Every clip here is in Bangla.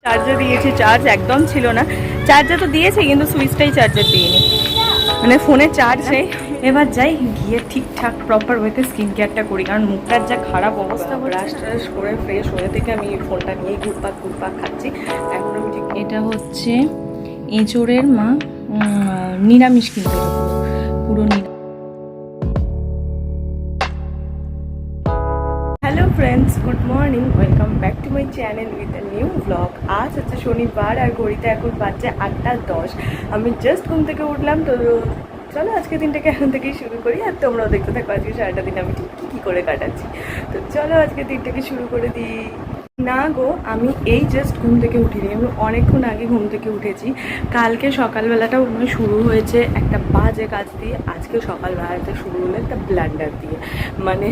চার্জার দিয়েছি, চার্জ একদম ছিল না। চার্জার তো দিয়েছে কিন্তু সুইচটাই চার্জার দিইনি, মানে ফোনে চার্জ নেই। এবার যাই গিয়ে ঠিকঠাক প্রপার ওয়েতে স্কিন কেয়ারটা করি, কারণ মুখটার যা খারাপ অবস্থা। ব্রাশ ট্রাশ করে ফ্রেশ হয়ে থেকে আমি ফোনটা নিয়ে ঘুরপাক খাচ্ছি। এখন আমি ঠিক, এটা হচ্ছে এঁচোড়ের মা নিরামিষ কিন্তু পুরো নিরামিষ। Hello friends, good morning, welcome back to my channel with a new blog. আজ হচ্ছে শনিবার আর ঘড়িতে এখন বাজছে 8:10। আমি জাস্ট ঘুম থেকে উঠলাম। তো চলো আজকে দিনটাকে এখন থেকেই শুরু করি, আর তোমরাও দেখতে থাকো আজকে সারাটা দিন আমি ঠিক কী করে কাটাচ্ছি। তো চলো আজকে দিনটাকে শুরু করে দিই। না গো, আমি এই জাস্ট ঘুম থেকে উঠিনি, আমি অনেকক্ষণ আগে ঘুম থেকে উঠেছি। কালকে সকালবেলাটাও শুরু হয়েছে একটা বাজে কাজ দিয়ে, আজকে সকালবেলাটা শুরু হলো একটা ব্লান্ডার দিয়ে। মানে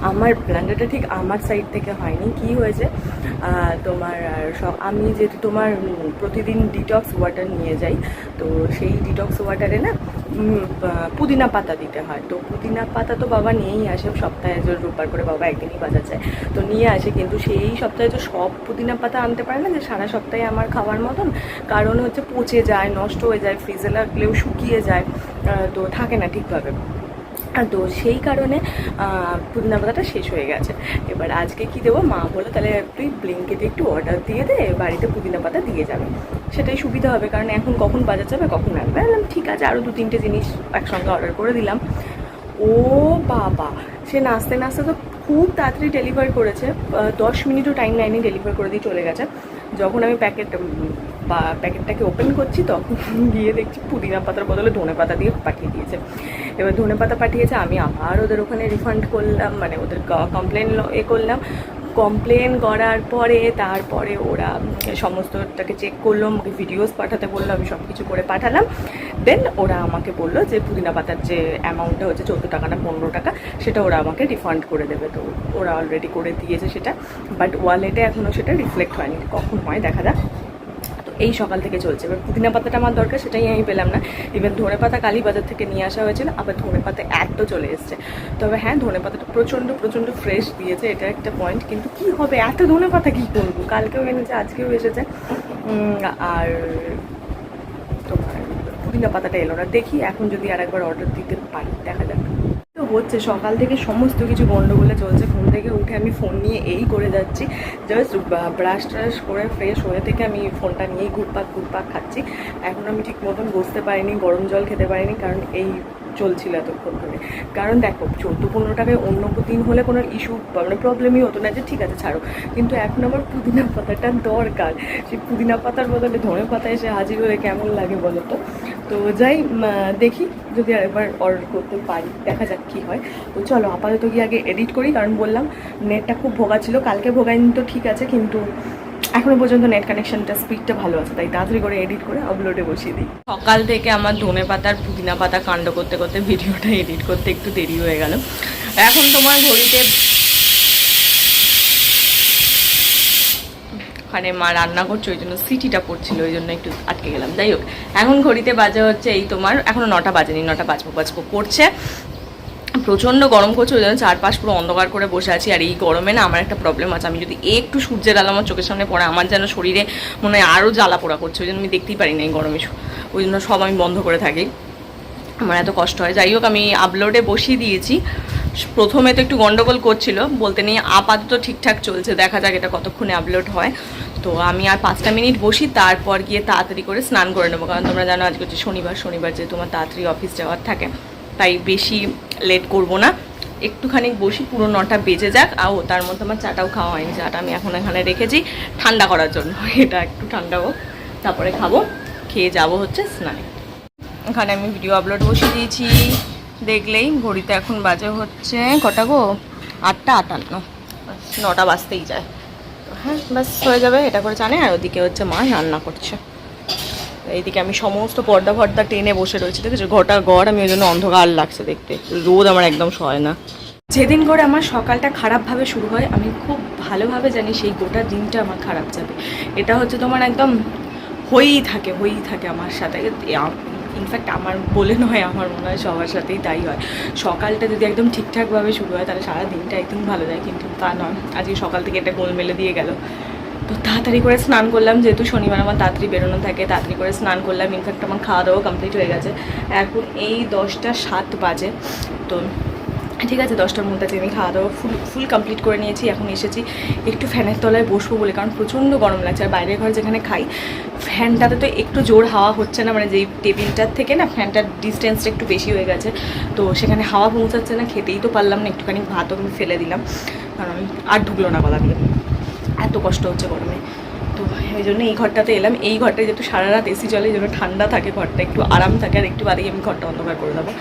আমার ব্লান্ডারটা ঠিক আমার সাইড থেকে হয়নি। কি হয়েছে তোমার, আমি যেহেতু তোমার প্রতিদিন ডিটক্স ওয়াটার নিয়ে যাই, তো সেই ডিটক্স ওয়াটারে না পুদিনা পাতা দিতে হয়। তো পুদিনা পাতা তো বাবা নিয়েই আসে, সপ্তাহে রোববার করে বাবা একদিনই বাজার যায়, তো নিয়ে আসে। কিন্তু সেই সপ্তাহে তো সব পুদিনা পাতা আনতে পারে না যে সারা সপ্তাহে আমার খাওয়ার মতন, কারণ হচ্ছে পচে যায়, নষ্ট হয়ে যায়, ফ্রিজে রাখলেও শুকিয়ে যায়, তো থাকে না ঠিকভাবে। তো সেই কারণে পুদিনা পাতাটা শেষ হয়ে গেছে। এবার আজকে কি দেবো, মা বললো তাহলে তুই ব্লিঙ্কিতে একটু অর্ডার দিয়ে দে, বাড়িতে পুদিনা পাতা দিয়ে যাবে, সেটাই সুবিধা হবে, কারণ এখন কখন বাজার যাবে কখন আসবে। ঠিক আছে, আরও 2-3টে জিনিস একসঙ্গে অর্ডার করে দিলাম। ও বাবা, সে নাচতে নাচতে তো খুব তাড়াতাড়ি ডেলিভার করেছে, 10 মিনিটও টাইম নেয়নি, ডেলিভার করে দিয়ে চলে গেছে। যখন আমি প্যাকেটটাকে ওপেন করছি তখন গিয়ে দেখছি পুদিনা পাতার বদলে ধনে পাতা দিয়ে পাঠিয়ে দিয়েছে। এবার ধনে পাতা পাঠিয়েছে, আমি আবার ওদের ওখানে রিফান্ড করলাম, মানে ওদের কমপ্লেন করলাম। কমপ্লেন করার পরে তারপরে ওরা সমস্তটাকে চেক করলো, আমাকে ভিডিওস পাঠাতে বললো, আমি সব কিছু করে পাঠালাম। দেন ওরা আমাকে বললো যে পুদিনা পাতার যে অ্যামাউন্টটা হচ্ছে 14 টাকা না 15 টাকা, সেটা ওরা আমাকে রিফান্ড করে দেবে। তো ওরা অলরেডি করে দিয়েছে সেটা, বাট ওয়ালেটে এখনও সেটা রিফ্লেক্ট হয়নি, কখন হয় দেখা যাক। এই সকাল থেকে চলছে। এবার পুদিনা পাতাটা আমার দরকার, সেটাই আমি পেলাম না। ইভেন ধনে পাতা কালী বাজার থেকে নিয়ে আসা হয়েছিল, আবার ধনে পাতা তো চলে এসছে। তবে হ্যাঁ, ধনে পাতাটা প্রচণ্ড ফ্রেশ দিয়েছে, এটা একটা পয়েন্ট। কিন্তু কি হবে, এত ধনে পাতা কী করবো, কালকেও এনেছে আজকেও এসেছে, আর তোমার পুদিনা পাতাটা এলো না। দেখি এখন যদি আর একবার অর্ডার দিতে পারি, দেখা যাক। তো হচ্ছে সকাল থেকে সমস্ত কিছু গন্ডগোলে চলছে। ঘুম থেকে উঠে আমি ফোন নিয়ে এই করে যাচ্ছি, জাস্ট ব্রাশ ট্রাশ করে ফ্রেশ হয়ে থেকে আমি ফোনটা নিয়েই ঘুরপাক খাচ্ছি। এখন আমি ঠিক মতন বসতে পারিনি, গরম জল খেতে পারিনি, কারণ এই চলছিল এতক্ষণ ধরে। কারণ দেখো 14-15 টাকায় অন্য দিন হলে কোনো ইস্যু মানে প্রবলেমই হতো না, যে ঠিক আছে ছাড়ো, কিন্তু এখন আমার পুদিনা পাতাটা দরকার। সেই পুদিনা পাতার বদলে ধনে পাতা এসে হাজির হলে কেমন লাগে বলো তো। তো যাই দেখি যদি আরেকবার অর্ডার করতে পারি, দেখা যাক কী হয়। তো চলো আপাতত গিয়ে আগে এডিট করি, কারণ বললাম নেটটা খুব ভোগা ছিল, কালকে ভোগাইনি তো ঠিক আছে, কিন্তু এখনো পর্যন্ত নেট কানেকশনটা স্পিডটা ভালো আছে, তাই তাড়াতাড়ি করে এডিট করে আপলোডে বসিয়ে দিই। সকাল থেকে আমার ধনে পাতার পুদিনা পাতা কাণ্ড করতে করতে ভিডিওটা এডিট করতে একটু দেরি হয়ে গেল। এখন তোমার ঘড়িতে ওখানে মা রান্না করছে, ওই জন্য সিটিটা পড়ছিল, ওই জন্য একটু আটকে গেলাম। যাই হোক, এখন ঘড়িতে বাজে হচ্ছে এই তোমার এখনও 9টা বাজেনি, 9টা বাজবো করছে। প্রচণ্ড গরম করছে, ওই জন্য চারপাশ পুরো অন্ধকার করে বসে আছি। আর এই গরমে না আমার একটা প্রবলেম আছে, আমি যদি একটু সূর্যের আলো আমার চোখের সামনে পড়ে, আমার যেন শরীরে মনে হয় আরও জ্বালা পোড়া করছে, ওই জন্য আমি দেখতেই পারি না এই গরমে, ওই জন্য সব আমি বন্ধ করে থাকি, আমার এত কষ্ট হয়। যাই হোক, আমি আপলোডে বসিয়ে দিয়েছি। প্রথমে তো একটু গন্ডগোল করছিল, বলতে নিয়ে আপাতত ঠিকঠাক চলছে, দেখা যাক এটা কতক্ষণে আপলোড হয়। তো আমি আর 5টা মিনিট বসি, তারপর গিয়ে তাড়াতাড়ি করে স্নান করে নেবো, কারণ তোমরা জানো আজকে হচ্ছে শনিবার যে তোমার তাড়াতাড়ি অফিস যাওয়ার থাকে, তাই বেশি লেট করব না, একটুখানি বসি, পুরো 9টা বেজে যাক। আর তার মধ্যে আমার চাটাও খাওয়া হয়নি, চাটা আমি এখন এখানে রেখেছি ঠান্ডা করার জন্য, এটা একটু ঠান্ডা হোক তারপরে খাবো, খেয়ে যাবো হচ্ছে স্নানে। এখানে আমি ভিডিও আপলোড বসিয়ে দিয়েছি, দেখলেই ঘড়িতে এখন বাজে হচ্ছে কটা গো, 8:58, 9টা বাজতেই যায়। তো হ্যাঁ, বাস হয়ে যাবে, এটা করে জানে। আর ওদিকে হচ্ছে মা রান্না করছে, এইদিকে আমি সমস্ত পর্দা টেনে বসে রয়েছি, দেখেছো ঘর আমি ওই জন্য অন্ধকার লাগছে দেখতে, রোদ আমার একদম সয় না। যেদিন করে আমার সকালটা খারাপভাবে শুরু হয়, আমি খুব ভালোভাবে জানি সেই গোটা দিনটা আমার খারাপ যাবে। এটা হচ্ছে তোমার একদম হয়েই থাকে আমার সাথে। ইনফ্যাক্ট আমার বলে নয়, আমার মনে হয় সবার সাথেই তাই হয়। সকালটা যদি একদম ঠিকঠাকভাবে শুরু হয় তাহলে সারা দিনটা একদম ভালো যায়, কিন্তু তা নয়, আজকে সকাল থেকে এটা গোলমেলে দিয়ে গেল। তো তাড়াতাড়ি করে স্নান করলাম, যেহেতু শনিবার আমার তাড়াতাড়ি বেরোনো থাকে, তাড়াতাড়ি করে স্নান করলাম। ইনফ্যাক্ট আমার খাওয়া দাওয়া কমপ্লিট হয়ে গেছে। এখন এই 10টা 7 বাজে। তো ঠিক আছে, 10টার মধ্যে আমি খাওয়া দাওয়া ফুল কমপ্লিট করে নিয়েছি। এখন এসেছি একটু ফ্যানের তলায় বসবো বলে, কারণ প্রচণ্ড গরম লাগছে। আর বাইরের ঘর যেখানে খাই ফ্যানটাতে তো একটু জোর হাওয়া হচ্ছে না, মানে যেই টেবিলটার থেকে না ফ্যানটার ডিস্টেন্সটা একটু বেশি হয়ে গেছে, তো সেখানে হাওয়া পৌঁছাচ্ছে না। খেতেই তো পারলাম না, একটুখানি ভাতও আমি ফেলে দিলাম, কারণ আমি আর ঢুকলো না গলা দিয়ে, এত কষ্ট হচ্ছে গরমে। তো এই জন্য এই ঘরটাতে এলাম। এই ঘরটায় যেহেতু সারা রাত এসি চলে, এই জন্য ঠান্ডা থাকে ঘরটা, একটু আরাম থাকে। আর একটু বাদেই আমি ঘরটা অন্ধকার করে দেবো,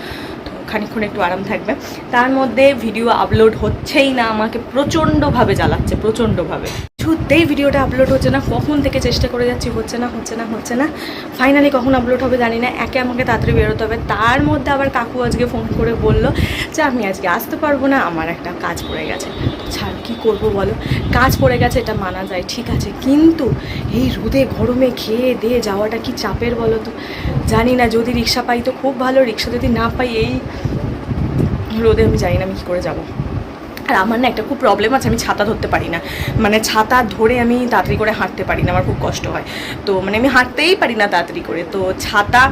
তো খানিকক্ষণ একটু আরাম থাকবে। তার মধ্যে ভিডিও আপলোড হচ্ছেই না, আমাকে প্রচণ্ডভাবে জ্বালাচ্ছে, প্রচণ্ডভাবে। কিছুতেই ভিডিওটা আপলোড হচ্ছে না, কখন থেকে চেষ্টা করে যাচ্ছি, হচ্ছে না। ফাইনালি কখন আপলোড হবে জানি না। একে আমাকে তাড়াতাড়ি বেরোতে হবে, তার মধ্যে আবার কাকু আজকে ফোন করে বললো যে আমি আজকে আসতে পারবো না, আমার একটা কাজ পড়ে গেছে। তো ছাড়, কী করবো বলো, কাজ পড়ে গেছে এটা মানা যায়, ঠিক আছে, কিন্তু এই রোদে গরমে খেয়ে দিয়ে যাওয়াটা কি চাপের বলো তো। জানি না, যদি রিক্সা পাই তো খুব ভালো, রিক্সা যদি না পাই এই রোদে আমি জানি না আমি কী করে যাবো। আর আমার না একটা খুব প্রবলেম আছে, আমি ছাতা ধরতে পারি না, মানে ছাতা ধরে আমি তাড়াতাড়ি করে হাঁটতে পারি না, আমার খুব কষ্ট হয়। তো মানে আমি হাঁটতেই পারি না তাড়াতাড়ি করে, তো ছাতা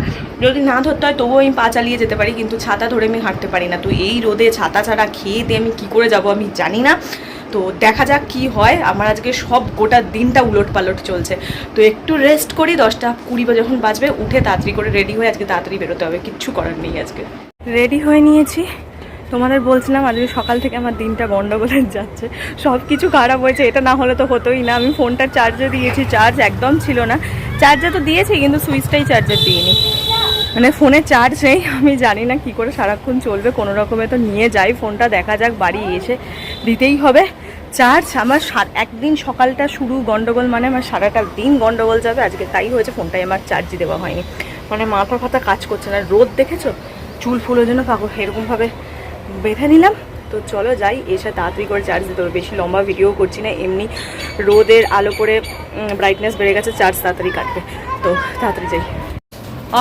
যদি না ধরতে হয় তবুও আমি পা চালিয়ে যেতে পারি, কিন্তু ছাতা ধরে আমি হাঁটতে পারি না। তো এই রোদে ছাতা ছাড়া খেয়ে দিয়ে আমি কী করে যাব আমি জানি না। তো দেখা যাক কি হয়। আমার আজকে সব গোটা দিনটা উলট পালট চলছে, তো একটু রেস্ট করি। 10টা 20 বা যখন বাজবে উঠে তাড়াতাড়ি করে রেডি হয়ে আজকে তাড়াতাড়ি বেরোতে হবে, কিচ্ছু করার নেই। আজকে রেডি হয়ে নিয়েছি, তোমাদের বলছিলাম আজকে সকাল থেকে আমার দিনটা গন্ডগোলে যাচ্ছে, সব কিছু খারাপ হয়েছে। এটা না হলে তো হতোই না। আমি ফোনটা চার্জে দিয়েছি, চার্জ একদম ছিল না। চার্জে তো দিয়েছি কিন্তু সুইচটাই চার্জে দিইনি, মানে ফোনে চার্জ নেই। আমি জানি না কি করে সারাক্ষণ চলবে, কোনো রকমে তো নিয়ে যাই ফোনটা, দেখা যাক, বাড়ি এসে দিতেই হবে চার্জ। আমার একদিন সকালটা শুরু গন্ডগোল, মানে আমার সারাটা দিন গন্ডগোল যাবে। আজকে তাই হয়েছে, ফোনটাই আমার চার্জই দেওয়া হয়নি, মানে মাথা ফাথা কাজ করছে না। রোদ দেখেছো, চুল ফুলের জন্য পাগল এরকমভাবে বেঁধে নিলাম। তো চলো যাই, এসে তাড়াতাড়ি করে চার্জ দিতে হবে। বেশি লম্বা ভিডিও করছি না, এমনি রোদের আলো করে ব্রাইটনেস বেড়ে গেছে, চার্জ তাড়াতাড়ি কাটবে। তো তাড়াতাড়ি যাই।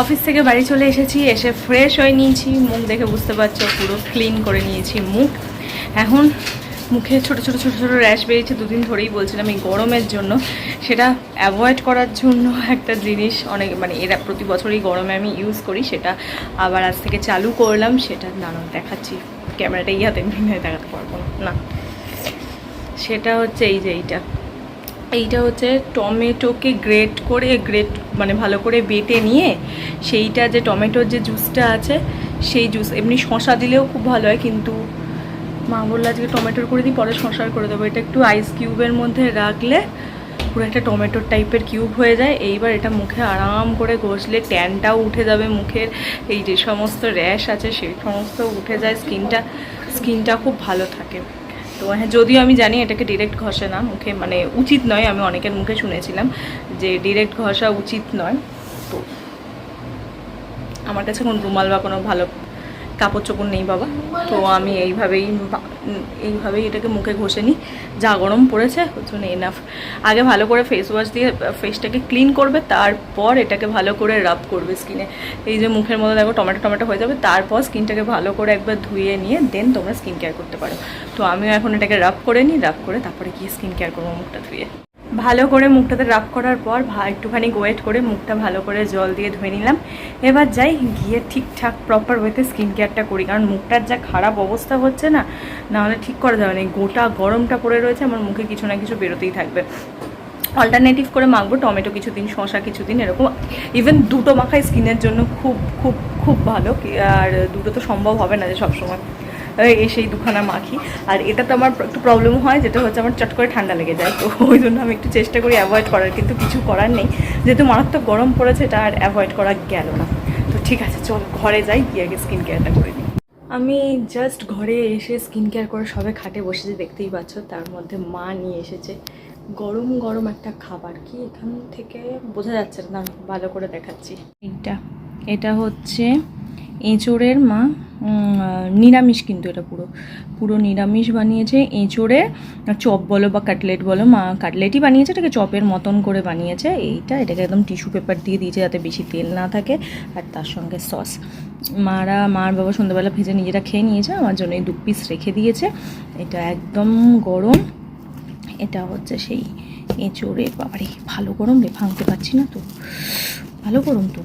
অফিস থেকে বাড়ি চলে এসেছি, এসে ফ্রেশ হয়ে নিয়েছি। মুখ দেখে বুঝতে পারছো পুরো ক্লিন করে নিয়েছি মুখ। এখন মুখে ছোট ছোট র্যাশ বেরিয়েছে, দুদিন ধরেই বলছিলাম এই গরমের জন্য। সেটা অ্যাভয়েড করার জন্য একটা জিনিস অনেক, মানে এরা প্রতি বছরই গরমে আমি ইউজ করি, সেটা আবার আজ থেকে চালু করলাম। সেটা দাঁড়ান দেখাচ্ছি, ক্যামেরাটা হাতে নিয়ে দেখাতে পারবো না। সেটা হচ্ছে এই যে এইটা হচ্ছে টমেটোকে গ্রেট মানে ভালো করে বেটে নিয়ে, সেইটা যে টমেটোর যে জুসটা আছে সেই জুস, এমনি শশা দিলেও খুব ভালো হয়, কিন্তু মা বললো আজকে টমেটোর করে দিই, পরে শশার করে দেবো। এটা একটু আইস কিউবের মধ্যে রাখলে পুরো একটা টমেটোর টাইপের কিউব হয়ে যায়। এইবার এটা মুখে আরাম করে ঘষলে ট্যানটাও উঠে যাবে মুখের, এই যে সমস্ত র্যাশ আছে সেই সমস্ত উঠে যায়, স্কিনটা খুব ভালো থাকে। তো হ্যাঁ, যদিও আমি জানি এটাকে ডিরেক্ট ঘষে না মুখে, মানে উচিত নয়, আমি অনেকের মুখে শুনেছিলাম যে ডিরেক্ট ঘষা উচিত নয়। তো আমার কাছে কোনো রুমাল বা কোনো ভালো কাপড় চোপড় নেই বাবা, তো আমি এইভাবেই এটাকে মুখে ঘষে নিই। যা গরম পড়েছে ওর জন্য এনাফ। আগে ভালো করে ফেস ওয়াশ দিয়ে ফেসটাকে ক্লিন করবে, তারপর এটাকে ভালো করে রাব করবে স্কিনে। এই যে মুখের মধ্যে দেখো টমেটো হয়ে যাবে, তারপর স্কিনটাকে ভালো করে একবার ধুয়ে নিয়ে দেন তোমরা স্কিন কেয়ার করতে পারো। তো আমিও এখন এটাকে রাব করে নিই, রাব করে তারপরে গিয়ে স্কিন কেয়ার করবো মুখটা ধুয়ে। ভালো করে মুখটাতে রাব করার পর একটুখানি ওয়েট করে মুখটা ভালো করে জল দিয়ে ধুয়ে নিলাম। এবার যাই গিয়ে ঠিকঠাক প্রপার ওয়েতে স্কিন কেয়ারটা করি, কারণ মুখটার যা খারাপ অবস্থা হচ্ছে না, নাহলে ঠিক করা যাবে না। গোটা গরমটা পড়ে রয়েছে, আমার মুখে কিছু না কিছু বেরোতেই থাকবে। অল্টারনেটিভ করে মাখবো, টমেটো কিছুদিন, শশা কিছুদিন, এরকম। ইভেন দুটো মাখাই স্কিনের জন্য খুব খুব খুব ভালো। আর দুটো তো সম্ভব হবে না যে সবসময় সেই দুখানা মাখি। আর এটা তো আমার একটু প্রবলেম হয়, যেটা হচ্ছে আমার চট করে ঠান্ডা লেগে যায়, তো ওই জন্য আমি একটু চেষ্টা করি অ্যাভয়েড করার, কিন্তু কিছু করার নেই, যেহেতু মারাত্মক গরম পড়েছে, এটা আর অ্যাভয়েড করা গেল না। তো ঠিক আছে, চল ঘরে যাই, গিয়ে আগে স্কিন কেয়ারটা করে দিই। আমি জাস্ট ঘরে এসে স্কিন কেয়ার করে সবে খাটে বসেছি, দেখতেই পাচ্ছ। তার মধ্যে মা নিয়ে এসেছে গরম গরম একটা খাবার, কি এখান থেকে বোঝা যাচ্ছে না, ভালো করে দেখাচ্ছি। এটা হচ্ছে এঁচোড়ের মা নিরামিষ, কিন্তু এটা পুরো নিরামিষ বানিয়েছে। এঁচোড়ের চপ বলো বা কাটলেট বলো, মা কাটলেটই বানিয়েছে, এটাকে চপের মতন করে বানিয়েছে। এটাকে একদম টিস্যু পেপার দিয়ে দিয়েছে যাতে বেশি তেল না থাকে, আর তার সঙ্গে সস। মার বাবা সন্ধ্যাবেলা ভেজে নিজেরা খেয়ে নিয়েছে, আমার জন্য এই 2 পিস রেখে দিয়েছে। এটা একদম গরম। এটা হচ্ছে সেই এঁচোড়ে বাবারে ভালো গরম রে, ভাঙতে পারছি না তো, ভালো গরম তো,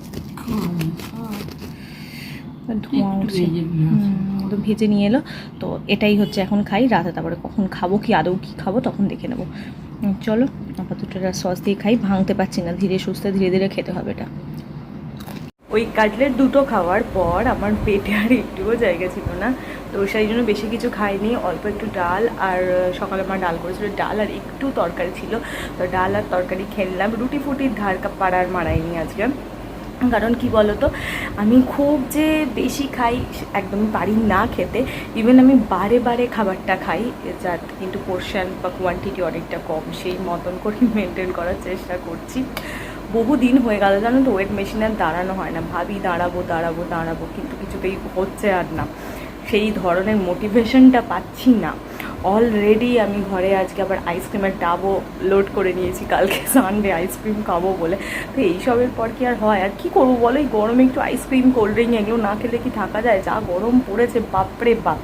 ধোঁয়া উঠছে। তো ভেজে নিয়ে এলো, তো এটাই হচ্ছে এখন খাই, রাতে তারপরে কখন খাবো কি আদৌ কি খাবো তখন দেখে নেবো। চলো আপাতত সস দিয়ে খাই, ভাঙতে পারছি না, ধীরে সুস্থে ধীরে ধীরে খেতে হবে এটা। ওই কাটলেট দুটো খাওয়ার পর আমার পেটে আর একটুও জায়গা ছিল না, তো সেই জন্য বেশি কিছু খাইনি, অল্প একটু ডাল, আর সকালে আমার ডাল করেছিল, ডাল আর একটু তরকারি ছিল, তো ডাল আর তরকারি খেললাম, রুটি ফুটির ধার পাড়ার মারাইনি আজকে। কারণ কি বলতো, আমি খুব যে বেশি খাই একদমই পারি না খেতে, ইভেন আমি বারে বারে খাবারটা খাই, যার কিন্তু পোর্শন বা কোয়ান্টিটি অনেকটা কম, সেই মতন করে মেনটেন করার চেষ্টা করছি। বহুদিন হয়ে গেল জানো তো, ওয়েট মেশিনে আর দাঁড়ানো হয় না, ভাবি দাঁড়াবো দাঁড়াবো দাঁড়াবো, কিন্তু কিছুতেই হচ্ছে আর না, সেই ধরনের মোটিভেশনটা পাচ্ছি না। অলরেডি আমি ঘরে আজকে আবার আইসক্রিমের ডাবও লোড করে নিয়েছি, কালকে সানডে আইসক্রিম খাবো বলে। তো এইসবের পর কি আর হয়, আর কী করবো বলো, এই গরমে একটু আইসক্রিম কোল্ড ড্রিঙ্ক এগুলো না খেলে কি থাকা যায়? যা গরম পড়েছে বাপরে বাপ,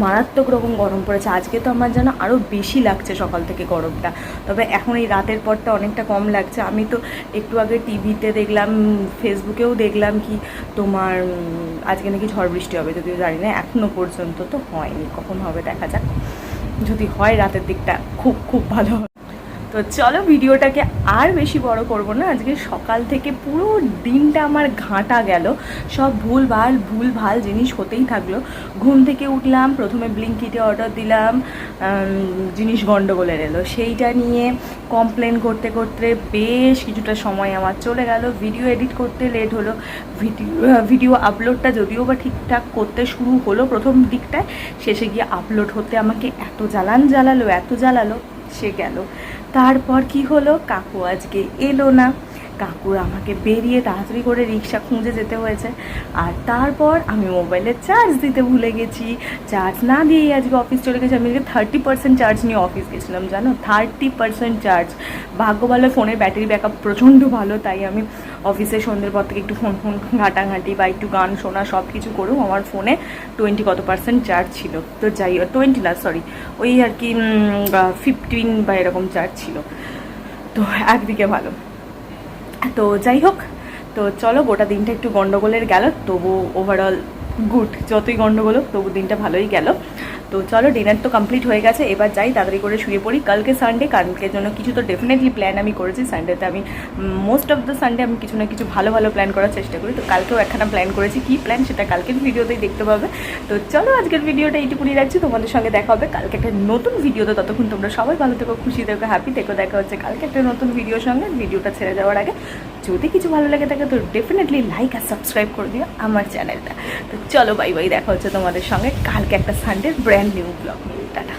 মারাত্মক রকম গরম পড়েছে। আজকে তো আমার যেন আরও বেশি লাগছে সকাল থেকে গরমটা, তবে এখন এই রাতের পরটা অনেকটা কম লাগছে। আমি তো একটু আগে টিভিতে দেখলাম, ফেসবুকেও দেখলাম কি তোমার আজকে নাকি ঝড় বৃষ্টি হবে, যদিও জানি না, এখনও পর্যন্ত তো হয়নি, কখন হবে দেখা যাক, যদি হয় রাতের দিকটা খুব খুব ভালো হবে। তো চলো ভিডিওটাকে আর বেশি বড় করব না, আজকে সকাল থেকে পুরো দিনটা আমার ঘাঁটা গেল, সব ভুল ভাল জিনিস হতেই থাকলো। ঘুম থেকে উঠলাম, প্রথমে ব্লিঙ্কিটে অর্ডার দিলাম, জিনিস গন্ডগোলের এলো, সেইটা নিয়ে কমপ্লেন করতে করতে বেশ কিছুটা সময় আমার চলে গেল, ভিডিও এডিট করতে লেট হলো, ভিডিও আপলোডটা যদিও বা ঠিকঠাক করতে শুরু হলো প্রথম দিকটায়, শেষে গিয়ে আপলোড হতে আমাকে এত জ্বালালো সে গেল। তারপর কি হলো, কাকু আজকে এলো না, কাকু আমাকে বেরিয়ে তাড়াতাড়ি করে রিক্সা খুঁজে যেতে হয়েছে, আর তারপর আমি মোবাইলে চার্জ দিতে ভুলে গেছি, চার্জ না দিয়েই আজকে অফিস চলে গেছি। আমি 30% চার্জ নিয়ে অফিস গেছিলাম জানো, 30% চার্জ। ভাগ্য ভালো ফোনের ব্যাটারি ব্যাকআপ প্রচণ্ড ভালো, তাই আমি অফিসে সন্ধ্যের পর থেকে একটু ফোন ঘাঁটাঘাঁটি বা একটু গান শোনা সব কিছু করেও আমার ফোনে 20% চার্জ ছিল। তো যাই 20 না সরি, ওই আর কি 15 বা এরকম চার্জ ছিল, তো একদিকে ভালো। তো যাই হোক, তো চলো গোটা দিনটা একটু গন্ডগোলের গেল, তবু ওভারঅল গুড, যতই গন্ডগোল হোক তবু দিনটা ভালোই গেল। তো চলো ডিনার তো কমপ্লিট হয়ে গেছে, এবার যাই তাড়াতাড়ি করে শুয়ে পড়ি। কালকে সানডে, কালকের জন্য কিছু তো ডেফিনেটলি প্ল্যান আমি করেছি, সানডেতে আমি মোস্ট অফ দ্য সানডে আমি কিছু না কিছু ভালো ভালো প্ল্যান করার চেষ্টা করি, তো কালকেও একখানা প্ল্যান করেছি, কী প্ল্যান সেটা কালকের ভিডিওতেই দেখতে পাবে। তো চলো আজকের ভিডিওটা এইটুকুনি রাখছি, তোমাদের সঙ্গে দেখা হবে কালকে একটা নতুন ভিডিওতে, ততক্ষণ তোমরা সবাই ভালো থেকো, খুশি থেকো, হ্যাপি থেকো, দেখা হচ্ছে কালকে একটা নতুন ভিডিওর সঙ্গে। ভিডিওটা ছেড়ে যাওয়ার আগে যদি কিছু ভালো লাগে থাকে তো ডেফিনেটলি লাইক আর সাবস্ক্রাইব করে দিও আমার চ্যানেলটা। তো চলো বাই বাই, দেখা হচ্ছে তোমাদের সঙ্গে কালকে একটা সানডের ব্র্যান্ড নিউ ব্লগ নিয়ে। টাটা।